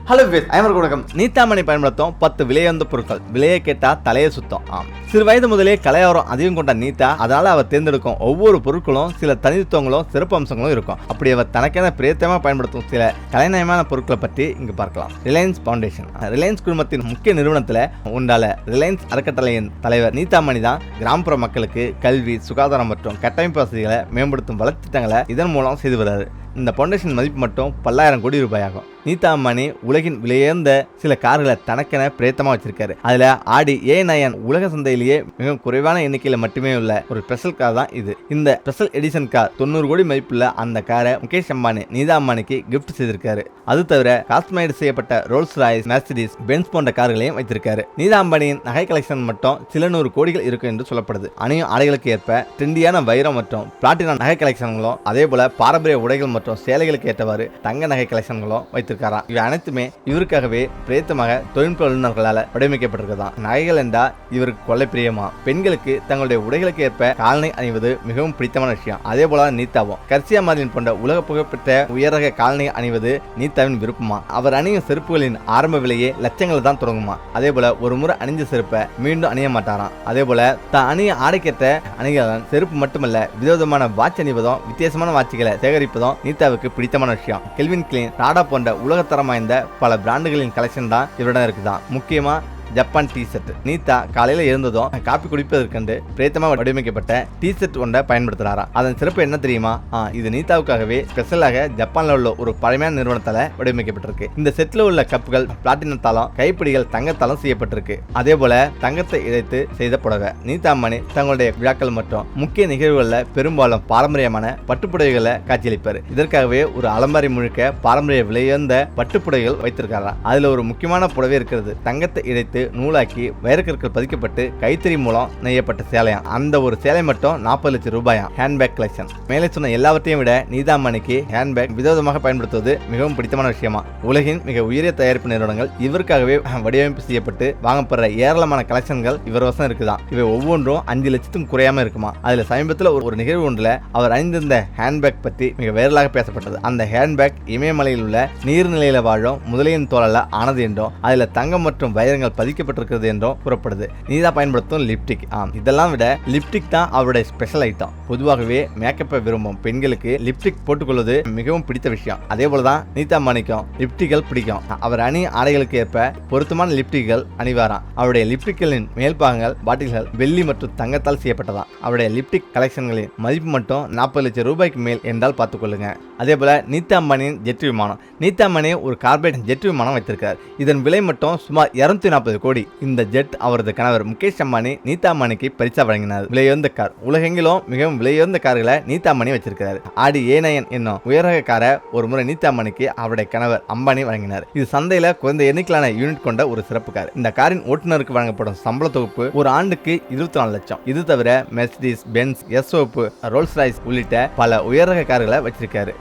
Hello wives, வணக்கம். நீத்தாமணி பயன்படுத்தும் 10 விலையுயர்ந்த பொருட்கள். விலையை கேட்டா தலையை சுத்தம். சிறு வயது முதலே கலையாரம் அதிகம் கொண்ட நீத்தா, அதனால அவர் தேர்ந்தெடுக்கும் ஒவ்வொரு பொருட்களும் சில தனித்துவங்களும் சிறப்பு அம்சங்களும் இருக்கும். அப்படி அவர் தனக்கென பிரேத்தமா பயன்படுத்தும் சில கலைநயமான பொருட்களை பற்றி இங்கு பார்க்கலாம். Reliance foundation. ரிலையன்ஸ் குழுமத்தின் முக்கிய நிறுவனத்தில் உண்டால ரிலையன்ஸ் அறக்கட்டளையின் தலைவர் நீத்தாமணி தான் கிராமப்புற மக்களுக்கு கல்வி, சுகாதாரம் மற்றும் கட்டமைப்பு வசதிகளை மேம்படுத்தும் வளர்ச்சி திட்டங்களை இதன் மூலம் செய்து வருகிறார். இந்த பவுண்டேஷன் மதிப்பு மட்டும் 10,000 கோடி ரூபாய் ஆகும். நீதா அம்பானி உலகின் விலையுயர்ந்த சில கார்களை தனக்கென பிரேத்தமா வச்சிருக்காரு. அதுல ஆடி A9 உலக சந்தையிலேயே மிகவும் குறைவான எண்ணிக்கையில மட்டுமே உள்ள ஒரு ஸ்பெஷல் கார் தான் இது. இந்த ஸ்பெஷல் எடிஷன் கார் 90 கோடி மதிப்புள்ள அந்த காரை முகேஷ் அம்பானி நீதா அம்பானிக்கு கிஃப்ட் செய்திருக்காரு. அது தவிர காஸ்டமைஸ் செய்யப்பட்ட ரோல்ஸ் ராய்ஸ், மெர்சிடிஸ் பென்ஸ் போன்ற கார்களையும் வைத்திருக்காரு. நீதா அம்பானியின் நகை கலெக்ஷன் மட்டும் சில 100 கோடிகள் இருக்கும் என்று சொல்லப்படுது. அணியும் ஆடைகளுக்கு ஏற்ப ட்ரெண்டியான வைரம் மற்றும் பிளாட்டினா நகை கலெக்ஷன்களும், அதே போல பாரம்பரிய உடைகள் மற்றும் சேலைகளுக்கு ஏற்றவாறு தங்க நகை கலெக்ஷன்களும் வைத்திருக்காராம். இவை அனைத்துமே இவருக்காகவே பிரேத்தமாக தொழில்நுட்ப வல்லுநர்களால் வடிவமைக்கப்பட்டிருக்கதான். நகைகள் என்றா இவருக்கு கொள்ளை பிரியமா. பெண்களுக்கு தங்களுடைய உடைகளுக்கு ஏற்ப காலணி அணிவது மிகவும் பிடித்தமான விஷயம். அதே போல நீத்தாவும் கர்சியா மார்லின் போன்ற உலக புகழ்பெற்ற உயரக காலணி அணிவது நீத்தாவின் விருப்பமா. அவர் அணியும் செருப்புகளின் ஆரம்ப விலையே லட்சங்கள் தான் தொடங்குமா. அதே போல ஒரு முறை அணிஞ்ச செருப்பை மீண்டும் அணிய மாட்டாராம். அதே போல தான் அணிய ஆடைக்கேற்ற அணிகளுடன் செருப்பு மட்டுமல்ல, விதவிதமான வாட்ச் அணிவதும் வித்தியாசமான வாட்சுகளை சேகரிப்பதும் நீத்தாவுக்கு பிடித்தமான விஷயம். கெல்வின் கிளைன், டாடா போன்ற உலகத்தரம் வாய்ந்த பல பிராண்டுகளின் கலெக்ஷன் தான் இவரிடம் இருக்குதான். முக்கியமா ஜப்பான் டீ ஷர்ட். நீத்தா காலையில இருந்ததும் காப்பி குடிப்பதற்கென்று பிரேத்தமாக வடிவமைக்கப்பட்ட டீ ஷர்ட் ஒன்றை பயன்படுத்துறாராம். அதன் சிறப்பு என்ன தெரியுமா? இது நீத்தாவுக்காகவே ஸ்பெஷலாக ஜப்பான்ல உள்ள ஒரு பழமையான நிறுவனத்தால வடிவமைக்கப்பட்டிருக்கு. இந்த செட்ல உள்ள கப்புகள் பிளாட்டினத்தாலும், கைப்பிடிகள் தங்கத்தாலும் செய்யப்பட்டிருக்கு. அதே போல தங்கத்தை இழைத்து செய்த புடவை. நீதா அம்பானி தங்களுடைய விழாக்கள் மற்றும் முக்கிய நிகழ்வுகளில் பெரும்பாலும் பாரம்பரியமான பட்டுப்புடவைகளை காட்சியளிப்பார். இதற்காகவே ஒரு அலமாரி முழுக்க பாரம்பரிய விலையுயர்ந்த பட்டுப்புடவைகள் வைத்திருக்காராம். அதுல ஒரு முக்கியமான புடவை இருக்கிறது. தங்கத்தை இழைத்து நூலாக்கி வைரக்கற்கள் பதிக்கப்பட்டு கைத்தறி மூலம் நெய்யப்பட்ட சேலையாம். அந்த ஒரு சேலை மட்டும் 40 லட்சம் ரூபாயாம். Handbag collection. மேலே சொன்ன எல்லாவற்றையும் விட நீதா அம்பானிக்கு ஹேண்ட்பேக் விதவிதமாக பயன்படுத்துவது மிகவும் பிடித்தமான விஷயமா. உலகின் மிக உயரிய தயாரிப்பு நிறுவனங்கள் இவருக்காகவே வடிவமைப்பு செய்யப்பட்டு வாங்கப்படுற ஏராளமான கலெக்ஷன்கள் இவர் வசம் இருக்குதான். இவை ஒவ்வொன்றும் 5 லட்சத்துக்கும் குறையாம இருக்குமா. அதுல சமீபத்தில் ஒரு நிகழ்வு ஒன்றுல அவர் அணிந்திருந்த ஹேண்ட்பேக் பற்றி மிக வைரலாக பேசப்பட்டது. அந்த ஹேண்ட்பேக் இமயமலையில் உள்ள நீர்நிலையில வாழும் முதலையின் தோலால ஆனது என்றும், அதுல தங்கம் மற்றும் வைரங்கள் பதிக்கப்பட்டிருக்கிறது என்றும் கூறப்படுது. நீதா பயன்படுத்தும் லிப்டிக். இதெல்லாம் விட லிப்டிக் தான் அவருடைய ஸ்பெஷல் ஐட்டம். பொதுவாகவே மேக்கப்பை விரும்பும் பெண்களுக்கு லிப்டிக் போட்டுக்கொள்வது மிகவும் பிடித்த விஷயம். அதே போலதான் நீதா அம்பானிக்கும் லிப்டிக்கள் பிடிக்கும். அவர் அணி ஆடைகளுக்கு ஏற்ப பொருத்தமான லிப்டிக்கள் அணிவாராம். அவருடைய லிப்டிக்களின் மேல்பாகங்கள் பாட்டில்கள் வெள்ளி மற்றும் தங்கத்தால் செய்யப்பட்டதாம். அவருடைய லிப்டிக் கலெக்ஷன்களின் மதிப்பு மட்டும் 40 லட்சம் ரூபாய்க்கு மேல் என்றால் பார்த்துக்கொள்ளுங்க. அதே போல நீதா அம்பானியின் ஜெட் விமானம். நீதா அம்பானி ஒரு கார்பரேட் ஜெட் விமானம் வைத்திருக்கார். இதன் விலை மட்டும் சுமார் 240 கோடி. இந்த ஜெட் அவரது கணவர் முகேஷ் அம்பானி நீதா அம்பானிக்கு பரிசா வழங்கினார். விலையுயர்ந்த கார். உலகெங்கிலும் மிகவும் விலையுயர்ந்த கார்களை நீதா அம்பானி வச்சிருக்கிறார். ஆடி A9 என்னும் உயரக காரை ஒரு முறை நீதா அம்பானிக்கு அவருடைய கணவர் அம்பானி வழங்கினார். இது சந்தையில குறைந்த எண்ணிக்கையிலான யூனிட் கொண்ட ஒரு சிறப்பு கார். இந்த காரின் ஓட்டுநருக்கு வழங்கப்படும் சம்பள தொகுப்பு ஒரு ஆண்டுக்கு 24 லட்சம். இது தவிர Mercedes, Benz, S Rolls Royce உள்ளிட்ட பல உயரக கார்களை வச்சிருக்காரு.